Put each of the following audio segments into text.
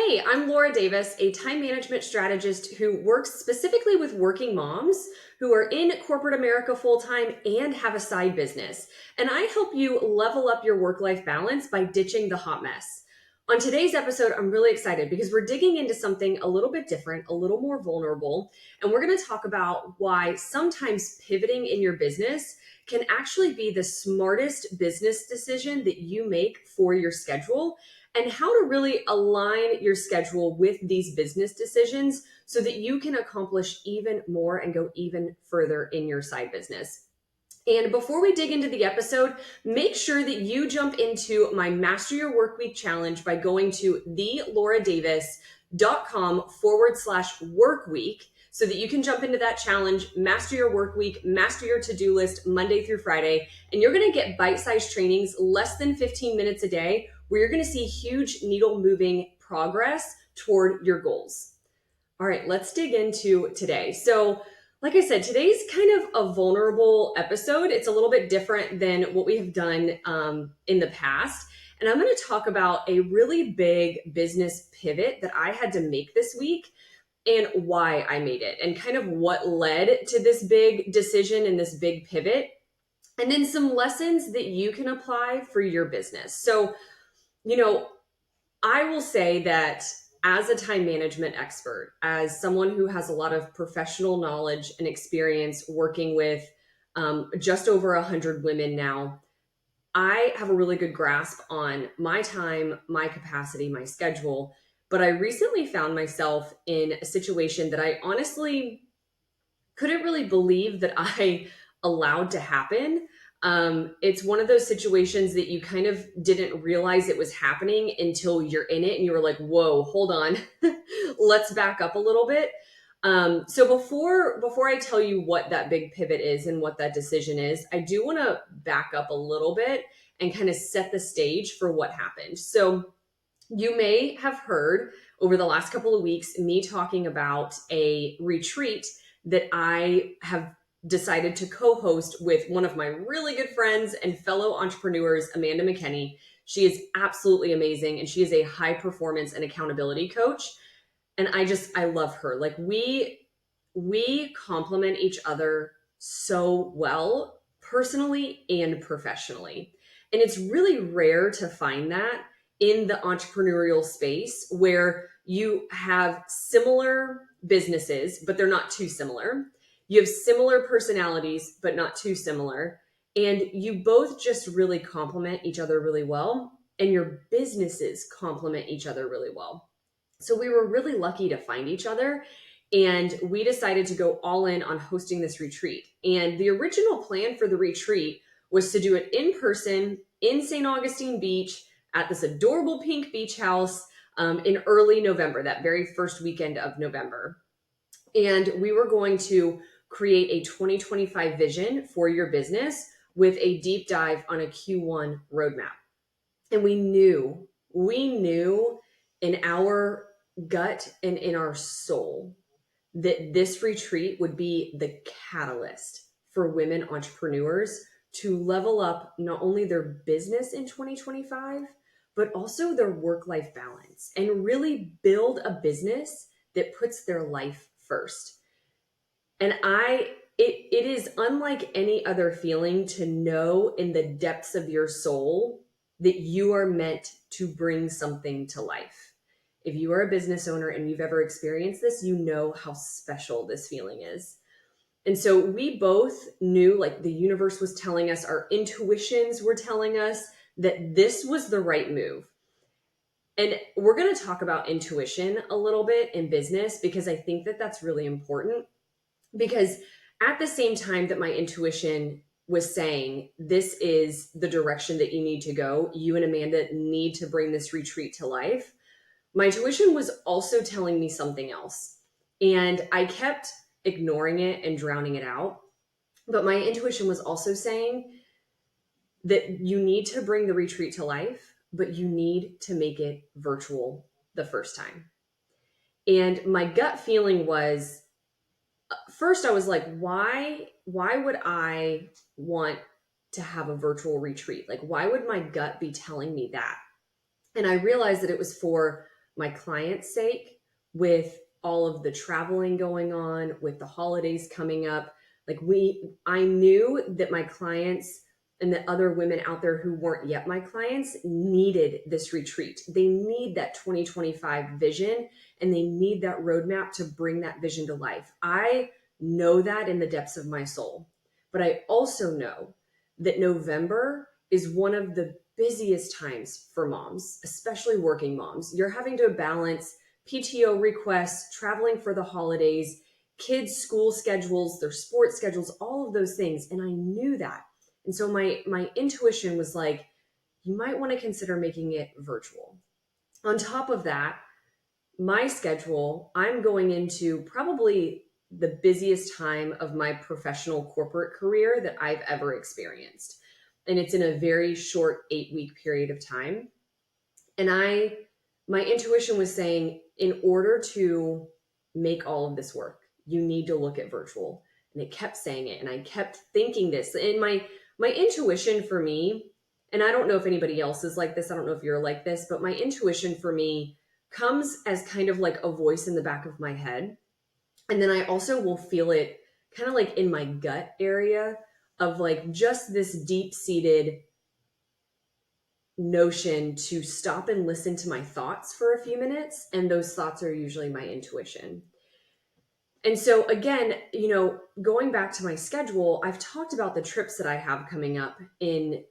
Hey, I'm Laura Davis, a time management strategist who works specifically with working moms who are in corporate America full time and have a side business. And I help you level up your work life balance by ditching the hot mess. On today's episode, I'm really excited because we're digging into something a little bit different, a little more vulnerable, and we're going to talk about why sometimes pivoting in your business can actually be the smartest business decision that you make for your schedule and how to really align your schedule with these business decisions so that you can accomplish even more and go even further in your side business. And before we dig into the episode, make sure that you jump into my Master Your Workweek challenge by going to thelauraddavis.com/workweek so that you can jump into that challenge, master your work week, master your to-do list Monday through Friday. And you're going to get bite-sized trainings, less than 15 minutes a day, where you're going to see huge needle moving progress toward your goals. All right, let's dig into today. So, like I said, today's kind of a vulnerable episode. It's a little bit different than what we have done in the past. And I'm going to talk about a really big business pivot that I had to make this week and why I made it and kind of what led to this big decision and this big pivot. And then some lessons that you can apply for your business. So, I will say that as a time management expert, as someone who has a lot of professional knowledge and experience working with just over 100 women now, I have a really good grasp on my time, my capacity, my schedule. But I recently found myself in a situation that I honestly couldn't really believe that I allowed to happen. It's one of those situations that you kind of didn't realize it was happening until you're in it and you were like, whoa, hold on. Let's back up a little bit. So before I tell you what that big pivot is and what that decision is, I do want to back up a little bit and kind of set the stage for what happened. So you may have heard over the last couple of weeks me talking about a retreat that I have decided to co-host with one of my really good friends and fellow entrepreneurs, Amanda McKenney. She is absolutely amazing, and she is a high performance and accountability coach. And I love her. Like we complement each other so well, personally and professionally. And it's really rare to find that in the entrepreneurial space where you have similar businesses, but they're not too similar. You have similar personalities, but not too similar. And you both just really complement each other really well. And your businesses complement each other really well. So we were really lucky to find each other. And we decided to go all in on hosting this retreat. And the original plan for the retreat was to do it in person in St. Augustine Beach at this adorable pink beach house in early November, that very first weekend of November. And we were going to create a 2025 vision for your business with a deep dive on a Q1 roadmap. And we knew in our gut and in our soul that this retreat would be the catalyst for women entrepreneurs to level up not only their business in 2025, but also their work-life balance and really build a business that puts their life first. And it is unlike any other feeling to know in the depths of your soul that you are meant to bring something to life. If you are a business owner and you've ever experienced this, you know how special this feeling is. And so we both knew, like, the universe was telling us, our intuitions were telling us that this was the right move. And we're going to talk about intuition a little bit in business because I think that that's really important. Because at the same time that my intuition was saying, this is the direction that you need to go, you and Amanda need to bring this retreat to life, my intuition was also telling me something else. And I kept ignoring it and drowning it out. But my intuition was also saying that you need to bring the retreat to life, but you need to make it virtual the first time. And my gut feeling was, first I was like, why would I want to have a virtual retreat? Like, why would my gut be telling me that? And I realized that it was for my clients' sake, with all of the traveling going on, with the holidays coming up. Like I knew that my clients and the other women out there who weren't yet my clients needed this retreat. They need that 2025 vision, and they need that roadmap to bring that vision to life. I know that in the depths of my soul. But I also know that November is one of the busiest times for moms, especially working moms. You're having to balance PTO requests, traveling for the holidays, kids' school schedules, their sports schedules, all of those things. And I knew that. And so my intuition was like, you might want to consider making it virtual. On top of that, my schedule, I'm going into probably the busiest time of my professional corporate career that I've ever experienced. And it's in a very short 8-week period of time. And my intuition was saying, in order to make all of this work, you need to look at virtual. And it kept saying it. And I kept thinking this. And my intuition for me, and I don't know if anybody else is like this, I don't know if you're like this, but my intuition for me comes as kind of like a voice in the back of my head. And then I also will feel it kind of like in my gut area of like just this deep seated notion to stop and listen to my thoughts for a few minutes. And those thoughts are usually my intuition. And so again, going back to my schedule, I've talked about the trips that I have coming up in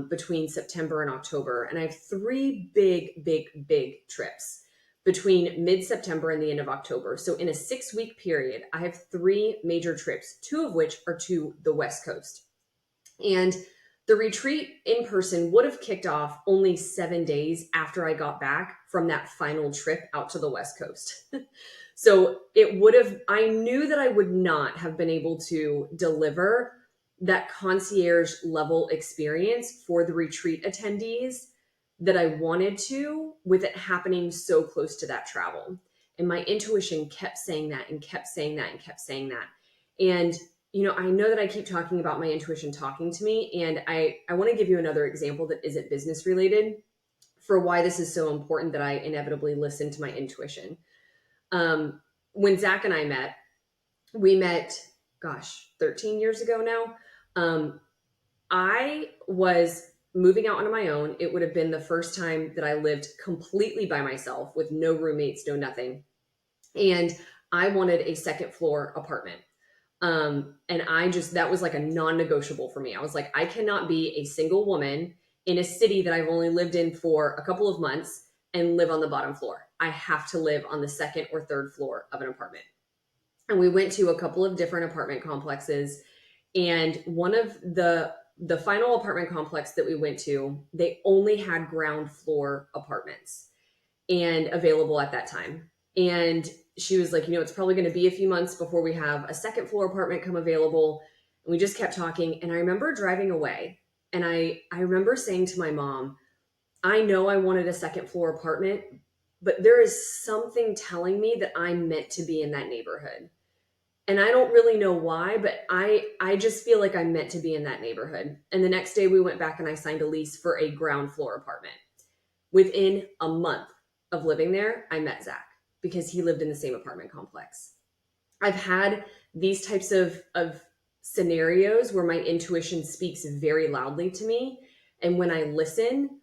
between September and October. And I have 3 big trips between mid-September and the end of October. So in a 6-week period, I have 3 major trips, 2 of which are to the West Coast. And the retreat in person would have kicked off only 7 days after I got back from that final trip out to the West Coast. So I knew that I would not have been able to deliver that concierge level experience for the retreat attendees that I wanted to, with it happening so close to that travel. And my intuition kept saying that and kept saying that and kept saying that. And, I know that I keep talking about my intuition talking to me. And I want to give you another example that isn't business related for why this is so important that I inevitably listen to my intuition. When Zach and I met, we met, 13 years ago now. I was moving out on my own. It would have been the first time that I lived completely by myself with no roommates, no nothing. And I wanted a second floor apartment. And that was like a non-negotiable for me. I was like, I cannot be a single woman in a city that I've only lived in for a couple of months and live on the bottom floor. I have to live on the second or third floor of an apartment. And we went to a couple of different apartment complexes. And one of the final apartment complex that we went to, they only had ground floor apartments and available at that time. And she was like, it's probably going to be a few months before we have a second floor apartment come available. And we just kept talking. And I remember driving away, and I remember saying to my mom, I know I wanted a second floor apartment, but there is something telling me that I'm meant to be in that neighborhood. And I don't really know why, but I just feel like I'm meant to be in that neighborhood. And the next day we went back and I signed a lease for a ground floor apartment. Within a month of living there, I met Zach because he lived in the same apartment complex. I've had these types of scenarios where my intuition speaks very loudly to me. And when I listen,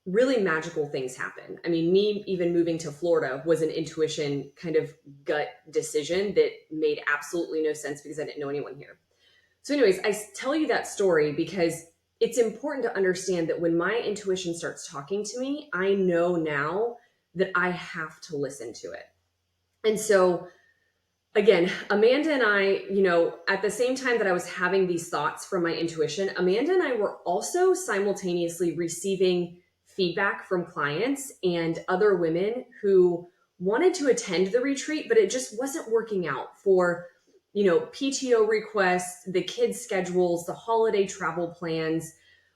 really magical things happen. I mean, me even moving to Florida was an intuition kind of gut decision that made absolutely no sense because I didn't know anyone here. So anyways, I tell you that story because it's important to understand that when my intuition starts talking to me, I know now that I have to listen to it. And so again, Amanda and I, at the same time that I was having these thoughts from my intuition, Amanda and I were also simultaneously receiving feedback from clients and other women who wanted to attend the retreat, but it just wasn't working out for, PTO requests, the kids' schedules, the holiday travel plans.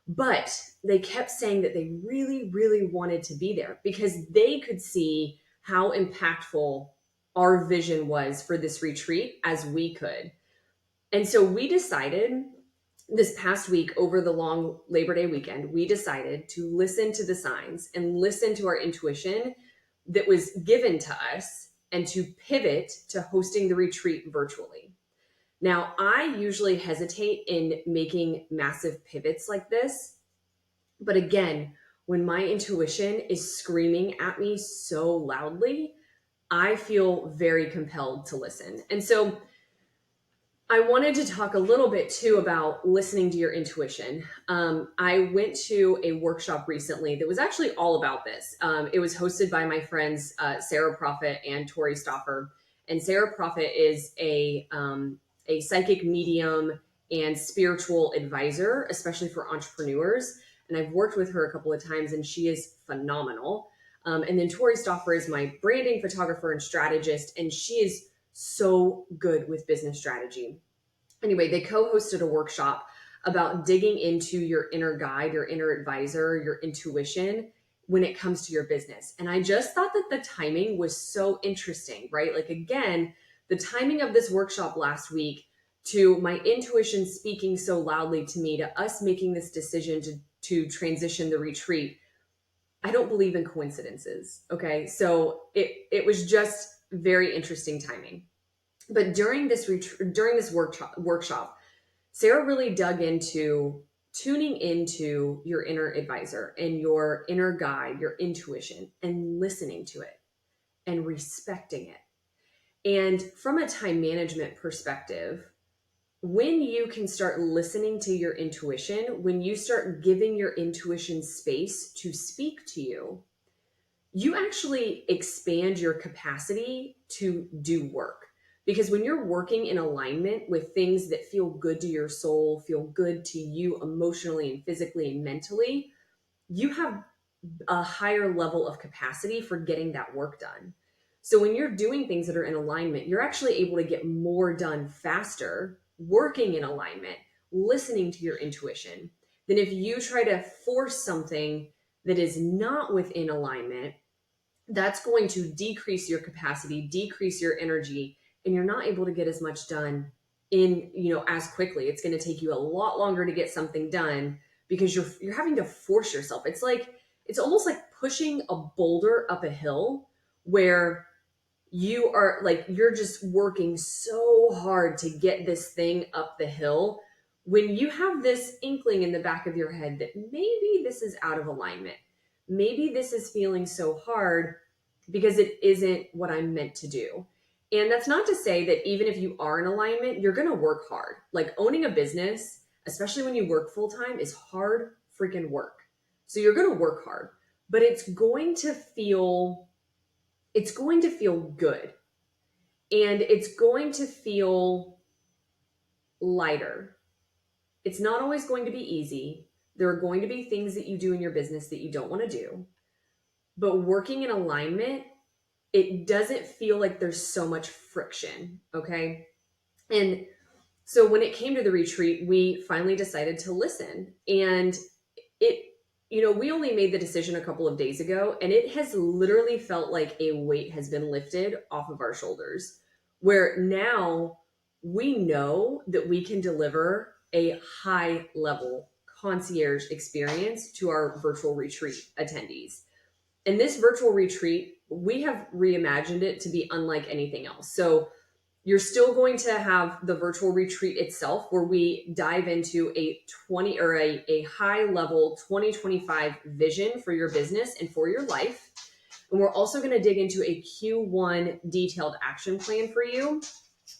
But they kept saying that they really, really wanted to be there because they could see how impactful our vision was for this retreat as we could. And so we decided this past week over the long Labor Day weekend, we decided to listen to the signs and listen to our intuition that was given to us and to pivot to hosting the retreat virtually. Now, I usually hesitate in making massive pivots like this, but again, when my intuition is screaming at me so loudly, I feel very compelled to listen. And so I wanted to talk a little bit too about listening to your intuition. I went to a workshop recently that was actually all about this. It was hosted by my friends Sarah Prophet and Tori Stoffer. And Sarah Prophet is a psychic medium and spiritual advisor, especially for entrepreneurs. And I've worked with her a couple of times, and she is phenomenal. And then Tori Stoffer is my branding photographer and strategist, and she is so good with business strategy. Anyway, they co-hosted a workshop about digging into your inner guide, your inner advisor, your intuition when it comes to your business. And I just thought that the timing was so interesting, right? Like, again, the timing of this workshop last week to my intuition speaking so loudly to me, to us making this decision to transition the retreat. I don't believe in coincidences. Okay. So it was just very interesting timing. But during this workshop, Sarah really dug into tuning into your inner advisor and your inner guide, your intuition, and listening to it and respecting it. And from a time management perspective, when you can start listening to your intuition, when you start giving your intuition space to speak to you, you actually expand your capacity to do work. Because when you're working in alignment with things that feel good to your soul, feel good to you emotionally and physically and mentally, you have a higher level of capacity for getting that work done. So when you're doing things that are in alignment, you're actually able to get more done faster, working in alignment, listening to your intuition, than if you try to force something that is not within alignment. That's going to decrease your capacity, decrease your energy, and you're not able to get as much done in, as quickly. It's going to take you a lot longer to get something done because you're having to force yourself. It's almost like pushing a boulder up a hill where you're just working so hard to get this thing up the hill, when you have this inkling in the back of your head that maybe this is out of alignment. Maybe this is feeling so hard because it isn't what I'm meant to do. And that's not to say that even if you are in alignment, you're going to work hard. Like, owning a business, especially when you work full time, is hard freaking work. So you're going to work hard, but it's going to feel good. And it's going to feel lighter. It's not always going to be easy. There are going to be things that you do in your business that you don't want to do. But working in alignment, it doesn't feel like there's so much friction, okay? And so when it came to the retreat, we finally decided to listen. And we only made the decision a couple of days ago, and it has literally felt like a weight has been lifted off of our shoulders, where now we know that we can deliver a high level concierge experience to our virtual retreat attendees. And this virtual retreat, we have reimagined it to be unlike anything else. So you're still going to have the virtual retreat itself, where we dive into a high level 2025 vision for your business and for your life. And we're also going to dig into a Q1 detailed action plan for you.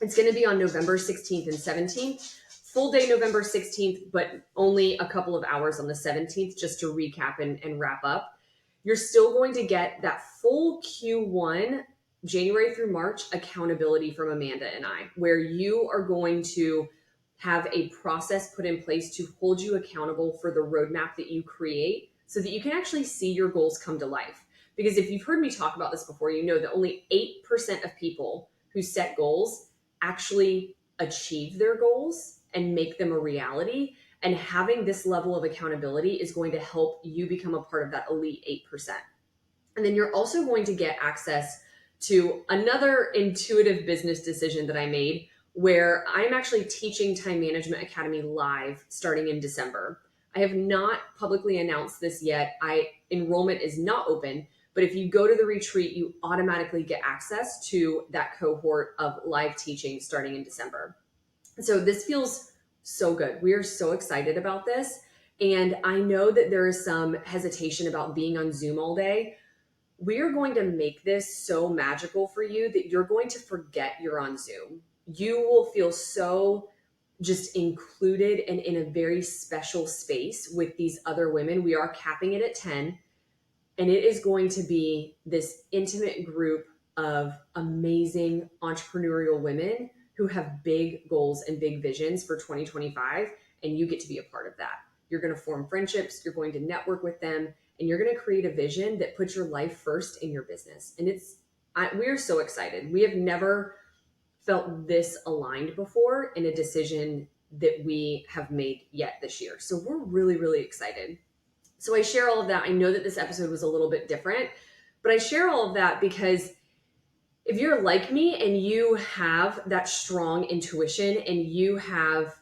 It's going to be on November 16th and 17th. Full day November 16th, but only a couple of hours on the 17th, just to recap and wrap up. You're still going to get that full Q1, January through March, accountability from Amanda and I, where you are going to have a process put in place to hold you accountable for the roadmap that you create so that you can actually see your goals come to life. Because if you've heard me talk about this before, you know that only 8% of people who set goals actually achieve their goals and make them a reality. And having this level of accountability is going to help you become a part of that elite 8%. And then you're also going to get access to another intuitive business decision that I made, where I'm actually teaching Time Management Academy live starting in December. I have not publicly announced this yet. Enrollment is not open, But if you go to the retreat, you automatically get access to that cohort of live teaching starting in December. So this feels so good. We are so excited about this. And I know that there is some hesitation about being on Zoom all day. We are going to make this so magical for you that you're going to forget you're on Zoom. You will feel so just included and in a very special space with these other women. We are capping it at 10, and it is going to be this intimate group of amazing entrepreneurial women who have big goals and big visions for 2025, and you get to be a part of that. You're going to form friendships, you're going to network with them, and you're going to create a vision that puts your life first in your business. And we're so excited. We have never felt this aligned before in a decision that we have made yet this year. So we're really, really excited. So I share all of that. I know that this episode was a little bit different, but I share all of that because if you're like me and you have that strong intuition and you have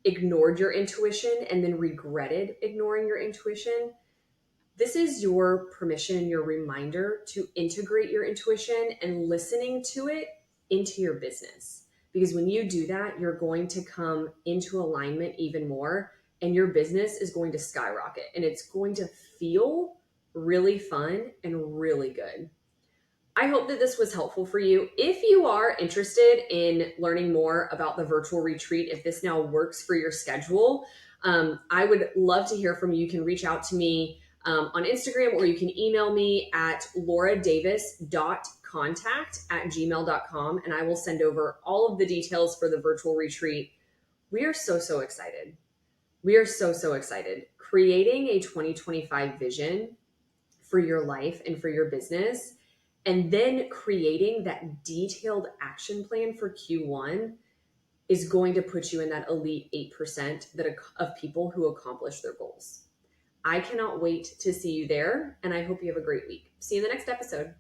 ignored your intuition and then regretted ignoring your intuition, this is your permission and your reminder to integrate your intuition and listening to it into your business. Because when you do that, you're going to come into alignment even more, and your business is going to skyrocket, and it's going to feel really fun and really good. I hope that this was helpful for you. If you are interested in learning more about the virtual retreat, if this now works for your schedule, I would love to hear from you. You can reach out to me on Instagram, or you can email me at lauradavis.contact@gmail.com, and I will send over all of the details for the virtual retreat. We are so, so excited. We are so, so excited. Creating a 2025 vision for your life and for your business, and then creating that detailed action plan for Q1 is going to put you in that elite 8% of people who accomplish their goals. I cannot wait to see you there, and I hope you have a great week. See you in the next episode.